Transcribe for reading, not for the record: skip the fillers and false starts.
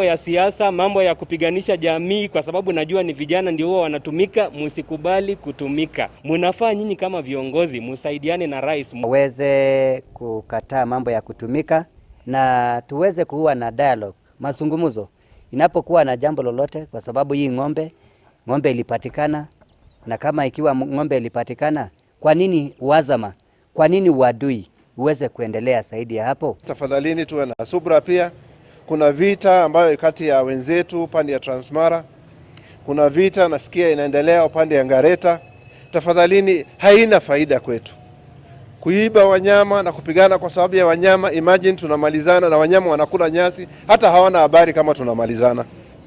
ya siasa, mambo ya kupiganisha jamii, kwa sababu najua ni vijana ndio huwa wanatumika. Musikubali kutumika. Munafaa nyinyi kama viongozi musaidiane na rais waweze kukataa mambo ya kutumika, na tuweze kuwa na dialogue, mazungumzo inapokuwa na jambo lolote, kwa sababu hii ngombe ilipatikana, na kama ikiwa ngombe ilipatikana, kwa nini uazama, kwa nini uadui uweze kuendelea zaidi ya hapo? Tafadhalini tuwe na subra. Pia kuna vita ambayo kati ya wenzetu upande ya Transmara, kuna vita nasikia inaendelea upande ya Ngareta. Tafadhalini, haina faida kwetu kuiba wanyama na kupigana kwa sababu ya wanyama. Imagine tunamalizana na wanyama wanakula nyasi, hata hawana habari kama tunamalizana.